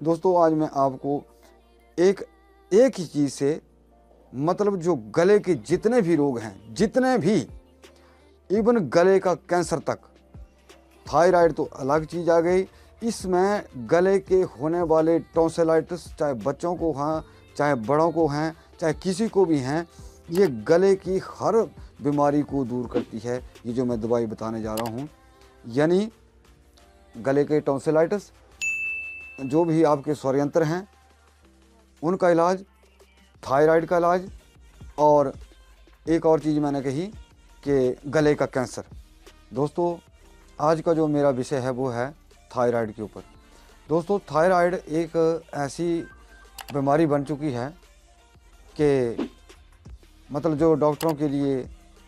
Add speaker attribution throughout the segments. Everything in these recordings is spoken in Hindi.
Speaker 1: दोस्तों आज मैं आपको एक एक ही चीज़ से मतलब जो गले के जितने भी रोग हैं, जितने भी, इवन गले का कैंसर तक, थायराइड तो अलग चीज़ आ गई, इसमें गले के होने वाले टॉन्सिलाइटिस, चाहे बच्चों को हैं, चाहे बड़ों को हैं, चाहे किसी को भी हैं, ये गले की हर बीमारी को दूर करती है। ये जो मैं दवाई बताने जा रहा हूँ, यानी गले के टॉन्सिलाइटिस, जो भी आपके स्वरयंत्र हैं उनका इलाज, थायराइड का इलाज, और एक और चीज़ मैंने कही कि गले का कैंसर। दोस्तों आज का जो मेरा विषय है वो है थायराइड के ऊपर। दोस्तों थायराइड एक ऐसी बीमारी बन चुकी है कि मतलब जो डॉक्टरों के लिए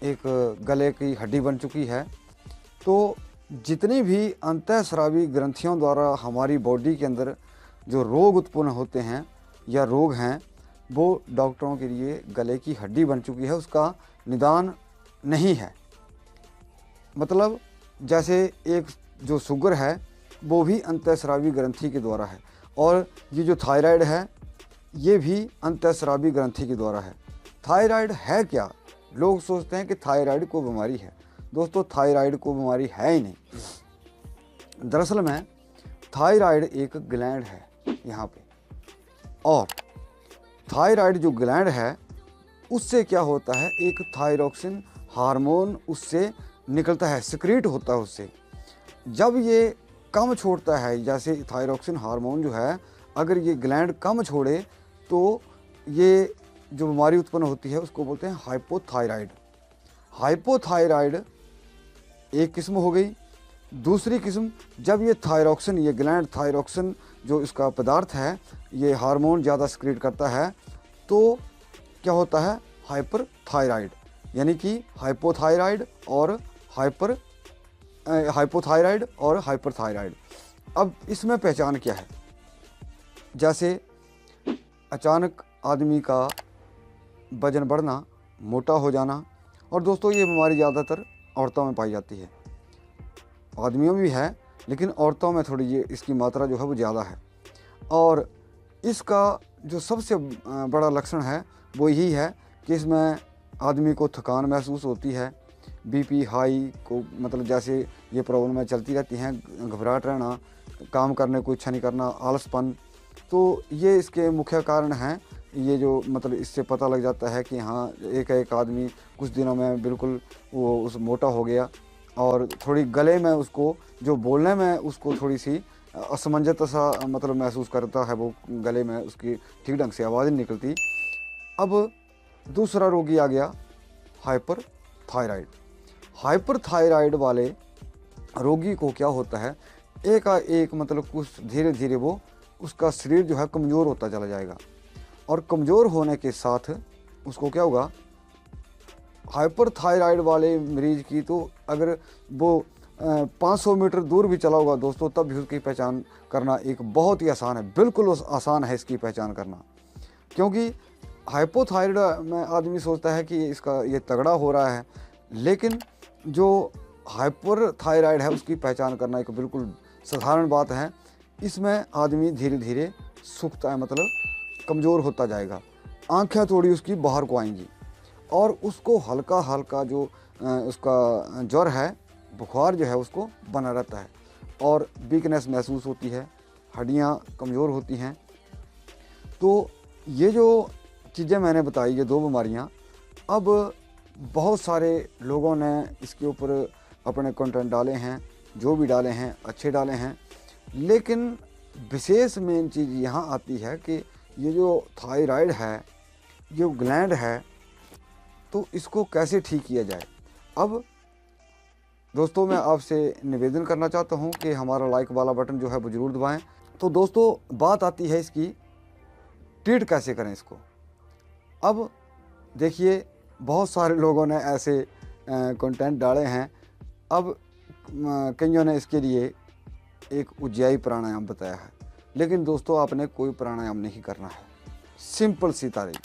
Speaker 1: एक गले की हड्डी बन चुकी है। तो जितनी भी अंतःस्रावी ग्रंथियों द्वारा हमारी बॉडी के अंदर जो रोग उत्पन्न होते हैं या रोग हैं, वो डॉक्टरों के लिए गले की हड्डी बन चुकी है, उसका निदान नहीं है। मतलब जैसे एक जो शुगर है वो भी अंतःस्रावी ग्रंथि के द्वारा है, और ये जो थायराइड है ये भी अंतःस्रावी ग्रंथि के द्वारा है। थायराइड है क्या? लोग सोचते हैं कि थायराइड को बीमारी है। दोस्तों थायराइड को बीमारी है ही नहीं। दरअसल में थायराइड एक ग्लैंड है यहाँ पे, और थायराइड जो ग्लैंड है उससे क्या होता है, एक थायरोक्सिन हार्मोन उससे निकलता है, सिक्रीट होता है उससे। जब ये कम छोड़ता है, जैसे थायरोक्सिन हार्मोन जो है अगर ये ग्लैंड कम छोड़े तो ये जो बीमारी उत्पन्न होती है उसको बोलते हैं हाइपोथायराइड। हाइपोथायराइड एक किस्म हो गई। दूसरी किस्म, जब ये थायरोक्सिन, ये ग्लैंड थायरोक्सिन जो इसका पदार्थ है, ये हार्मोन ज़्यादा सिक्रीट करता है, तो क्या होता है, हाइपरथायराइड, यानी कि हाइपोथायराइड और हाइपरथायराइड। अब इसमें पहचान क्या है? जैसे अचानक आदमी का वजन बढ़ना, मोटा हो जाना, और दोस्तों ये बीमारी ज़्यादातर औरतों में पाई जाती है, आदमियों में भी है लेकिन औरतों में थोड़ी ये इसकी मात्रा जो है वो ज़्यादा है। और इसका जो सबसे बड़ा लक्षण है वो यही है कि इसमें आदमी को थकान महसूस होती है, बीपी हाई को, मतलब जैसे ये प्रॉब्लमें चलती रहती हैं, घबराहट रहना, काम करने को इच्छा नहीं करना, आलसपन, तो ये इसके मुख्य कारण हैं। ये जो मतलब इससे पता लग जाता है कि हाँ एक आदमी कुछ दिनों में बिल्कुल वो उस मोटा हो गया, और थोड़ी गले में उसको, जो बोलने में उसको थोड़ी सी असमंजस सा मतलब महसूस करता है, वो गले में उसकी ठीक ढंग से आवाज़ नहीं निकलती। अब दूसरा रोगी आ गया हाइपरथायराइड। हाइपरथायराइड वाले रोगी को क्या होता है, एक मतलब कुछ धीरे धीरे वो उसका शरीर जो है कमज़ोर होता चला जाएगा, और कमज़ोर होने के साथ उसको क्या होगा, हाइपरथायराइड वाले मरीज़ की तो अगर वो 500 मीटर दूर भी चला होगा दोस्तों, तब भी उसकी पहचान करना एक बहुत ही आसान है, बिल्कुल आसान है इसकी पहचान करना। क्योंकि हाइपोथायराइड में आदमी सोचता है कि इसका ये तगड़ा हो रहा है, लेकिन जो हाइपरथायराइड है उसकी पहचान करना एक बिल्कुल साधारण बात है। इसमें आदमी धीरे धीरे सूखता है, मतलब कमज़ोर होता जाएगा, आँखें थोड़ी उसकी बाहर को आएंगी, और उसको हल्का हल्का जो उसका ज्वर है, बुखार जो है उसको बना रहता है, और वीकनेस महसूस होती है, हड्डियाँ कमज़ोर होती हैं। तो ये जो चीज़ें मैंने बताई, ये दो बीमारियाँ, अब बहुत सारे लोगों ने इसके ऊपर अपने कंटेंट डाले हैं, जो भी डाले हैं अच्छे डाले हैं, लेकिन विशेष मेन चीज़ यहाँ आती है कि ये जो थायराइड है, जो ग्लैंड है, तो इसको कैसे ठीक किया जाए। अब दोस्तों मैं आपसे निवेदन करना चाहता हूँ कि हमारा लाइक वाला बटन जो है वो ज़रूर दबाएं। तो दोस्तों बात आती है इसकी ट्रीट कैसे करें इसको। अब देखिए बहुत सारे लोगों ने ऐसे कंटेंट डाले हैं। अब कईयों ने इसके लिए एक उज्जाई प्राणायाम बताया है, लेकिन दोस्तों आपने कोई प्राणायाम नहीं करना है, सिंपल सी तारीफ।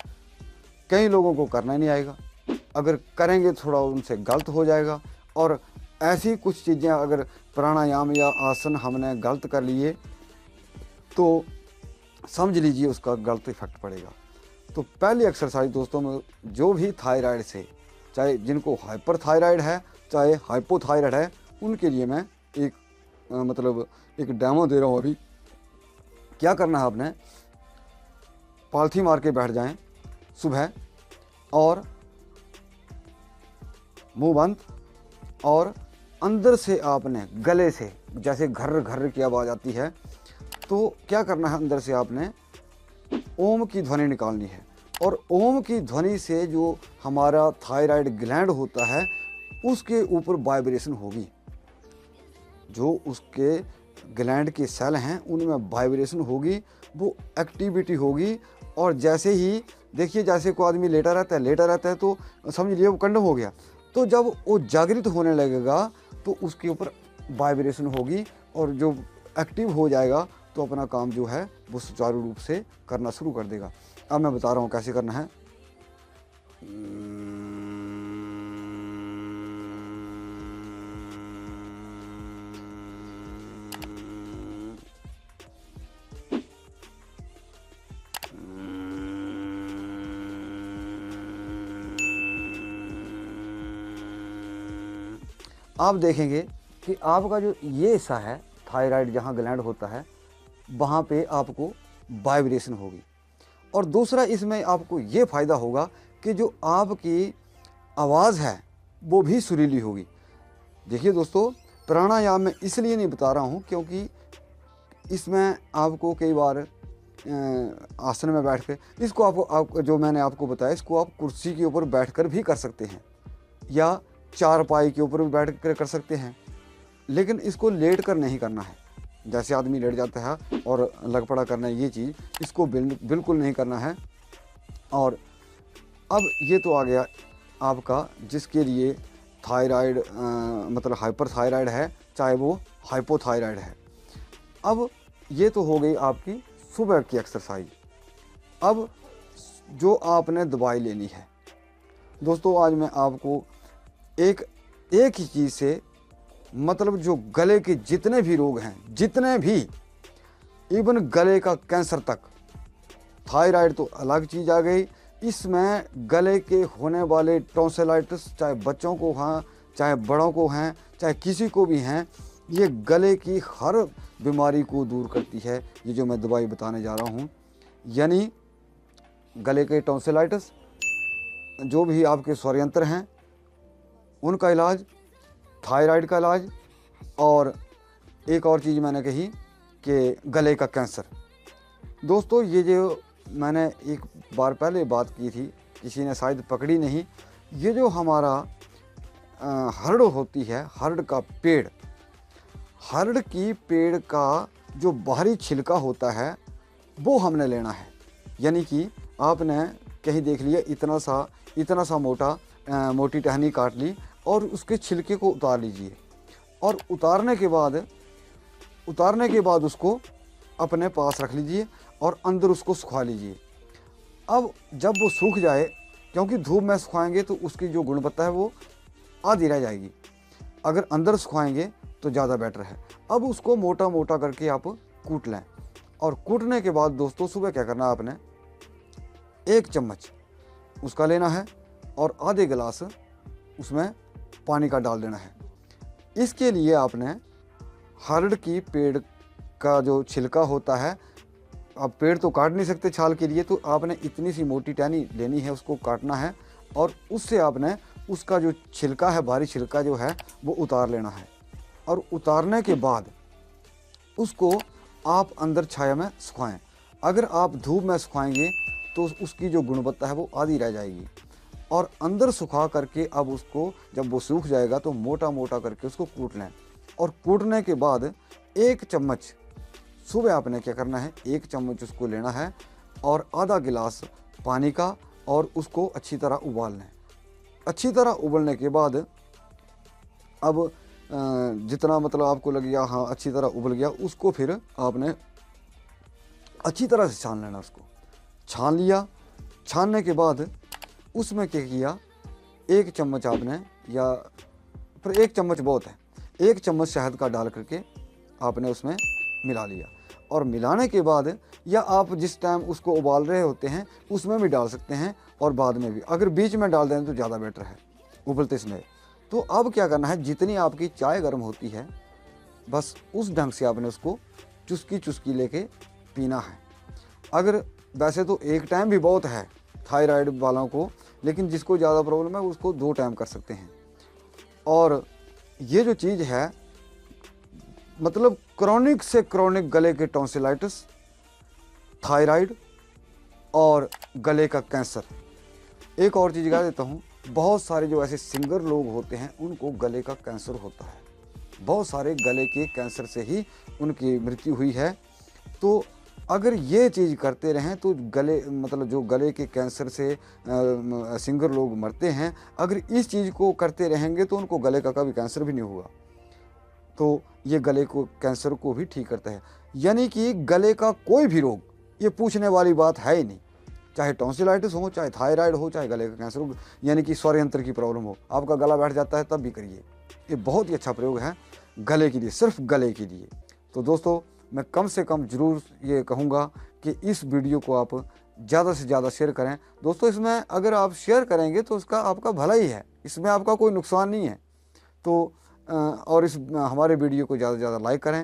Speaker 1: कई लोगों को करना ही नहीं आएगा, अगर करेंगे थोड़ा उनसे गलत हो जाएगा, और ऐसी कुछ चीज़ें अगर प्राणायाम या आसन हमने गलत कर लिए तो समझ लीजिए उसका गलत इफेक्ट पड़ेगा। तो पहली एक्सरसाइज दोस्तों में, जो भी थायराइड से, चाहे जिनको हाइपर थायराइड है चाहे हाइपोथायराइड है, उनके लिए मैं एक मतलब एक डेमो दे रहा हूँ अभी। क्या करना है आपने, पालथी मार के बैठ जाएं सुबह और मुंह बंद, और अंदर से आपने गले से जैसे घर घर की आवाज़ आती है, तो क्या करना है, अंदर से आपने ओम की ध्वनि निकालनी है। और ओम की ध्वनि से जो हमारा थायराइड ग्लैंड होता है उसके ऊपर वाइब्रेशन होगी, जो उसके ग्लैंड के सेल हैं उनमें वाइब्रेशन होगी, वो एक्टिविटी होगी। और जैसे ही देखिए, जैसे कोई आदमी लेटा रहता है तो समझ लीजिए वो कंडम हो गया, तो जब वो जागृत होने लगेगा तो उसके ऊपर वाइब्रेशन होगी और जो एक्टिव हो जाएगा तो अपना काम जो है वो सुचारू रूप से करना शुरू कर देगा। अब मैं बता रहा हूँ कैसे करना है। आप देखेंगे कि आपका जो ये हिस्सा है थायराइड, जहाँ ग्लैंड होता है, वहाँ पे आपको वाइब्रेशन होगी। और दूसरा इसमें आपको ये फ़ायदा होगा कि जो आपकी आवाज़ है वो भी सुरीली होगी। देखिए दोस्तों, प्राणायाम में इसलिए नहीं बता रहा हूँ क्योंकि इसमें आपको कई बार आसन में बैठ कर, इसको आपको जो मैंने आपको बताया, इसको आप कुर्सी के ऊपर बैठकर भी कर सकते हैं या चारपाई के ऊपर भी बैठ कर कर सकते हैं, लेकिन इसको लेट कर नहीं करना है। जैसे आदमी लेट जाता है और लग पड़ा करना है, ये चीज़ इसको बिल्कुल नहीं करना है। और अब ये तो आ गया आपका जिसके लिए थायराइड मतलब हाइपर थायराइड है चाहे वो हाइपोथायराइड है। अब ये तो हो गई आपकी सुबह की एक्सरसाइज। अब जो आपने दवाई लेनी है दोस्तों, आज मैं आपको एक ही चीज़ से, मतलब जो गले के जितने भी रोग हैं, जितने भी, इवन गले का कैंसर तक, थायराइड तो अलग चीज़ आ गई, इसमें गले के होने वाले टॉन्सिलाइटिस, चाहे बच्चों को हैं चाहे बड़ों को हैं चाहे किसी को भी हैं, ये गले की हर बीमारी को दूर करती है ये जो मैं दवाई बताने जा रहा हूँ। यानी गले के टॉन्सिलाइटिस, जो भी आपके स्वरयंत्र हैं उनका इलाज, थायराइड का इलाज, और एक और चीज़ मैंने कही कि गले का कैंसर। दोस्तों ये जो मैंने एक बार पहले बात की थी, किसी ने शायद पकड़ी नहीं, ये जो हमारा हर्ड होती है, हर्ड का पेड़, हर्ड की पेड़ का जो बाहरी छिलका होता है वो हमने लेना है। यानी कि आपने कहीं देख लिया इतना सा मोटी टहनी काट ली और उसके छिलके को उतार लीजिए, और उतारने के बाद उसको अपने पास रख लीजिए और अंदर उसको सुखा लीजिए। अब जब वो सूख जाए, क्योंकि धूप में सुखाएंगे तो उसकी जो गुणवत्ता है वो आधी रह जाएगी, अगर अंदर सुखाएंगे तो ज़्यादा बेटर है। अब उसको मोटा मोटा करके आप कूट लें, और कूटने के बाद दोस्तों सुबह क्या करना है, आपने 1 चम्मच उसका लेना है और आधे गिलास उसमें पानी का डाल देना है। इसके लिए आपने हर्ड की पेड़ का जो छिलका होता है, आप पेड़ तो काट नहीं सकते छाल के लिए, तो आपने इतनी सी मोटी टहनी लेनी है, उसको काटना है और उससे आपने उसका जो छिलका है, भारी छिलका जो है वो उतार लेना है। और उतारने के बाद उसको आप अंदर छाया में सुखाएं। अगर आप धूप में सुखाएंगे तो उसकी जो गुणवत्ता है वो आधी रह जाएगी। और अंदर सुखा करके अब उसको जब वो सूख जाएगा तो मोटा मोटा करके उसको कूट लें। और कूटने के बाद 1 चम्मच सुबह आपने क्या करना है, 1 चम्मच उसको लेना है और आधा गिलास पानी का, और उसको अच्छी तरह उबाल लें। अच्छी तरह उबलने के बाद अब जितना मतलब आपको लगेगा हाँ अच्छी तरह उबल गया, उसको फिर आपने अच्छी तरह से छान लेना। उसको छान लिया, छानने के बाद उसमें क्या किया, 1 चम्मच आपने, या फिर 1 चम्मच बहुत है, 1 चम्मच शहद का डाल करके आपने उसमें मिला लिया। और मिलाने के बाद या आप जिस टाइम उसको उबाल रहे होते हैं उसमें भी डाल सकते हैं और बाद में भी, अगर बीच में डाल दें तो ज़्यादा बेटर है उबलते समय। तो अब क्या करना है, जितनी आपकी चाय गर्म होती है बस उस ढंग से आपने उसको चुस्की चुस्की लेके पीना है। अगर वैसे तो एक टाइम भी बहुत है थायराइड वालों को, लेकिन जिसको ज़्यादा प्रॉब्लम है उसको 2 टाइम कर सकते हैं। और ये जो चीज़ है मतलब क्रॉनिक से क्रॉनिक गले के टॉन्सिलाइटिस, थायराइड और गले का कैंसर। एक और चीज़ कह देता हूँ, बहुत सारे जो ऐसे सिंगर लोग होते हैं उनको गले का कैंसर होता है, बहुत सारे गले के कैंसर से ही उनकी मृत्यु हुई है। तो अगर ये चीज़ करते रहें तो गले मतलब जो गले के कैंसर से सिंगर लोग मरते हैं, अगर इस चीज़ को करते रहेंगे तो उनको गले का कभी कैंसर भी नहीं होगा। तो ये गले को कैंसर को भी ठीक करता है। यानी कि गले का कोई भी रोग ये पूछने वाली बात है ही नहीं, चाहे टॉन्सिलाइटिस हो, चाहे थायराइड हो, चाहे गले का कैंसर हो, यानी कि स्वर यंत्र की प्रॉब्लम हो, आपका गला बैठ जाता है तब भी करिए। ये बहुत ही अच्छा प्रयोग है गले के लिए, सिर्फ गले के लिए। तो दोस्तों मैं कम से कम ज़रूर ये कहूँगा कि इस वीडियो को आप ज़्यादा से ज़्यादा शेयर करें। दोस्तों इसमें अगर आप शेयर करेंगे तो उसका आपका भला ही है, इसमें आपका कोई नुकसान नहीं है। तो और इस हमारे वीडियो को ज़्यादा से ज़्यादा लाइक करें।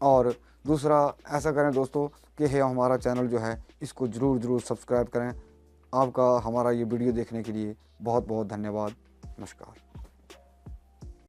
Speaker 1: और दूसरा ऐसा करें दोस्तों कि हमारा चैनल जो है इसको ज़रूर सब्सक्राइब करें। आपका हमारा ये वीडियो देखने के लिए बहुत बहुत धन्यवाद। नमस्कार।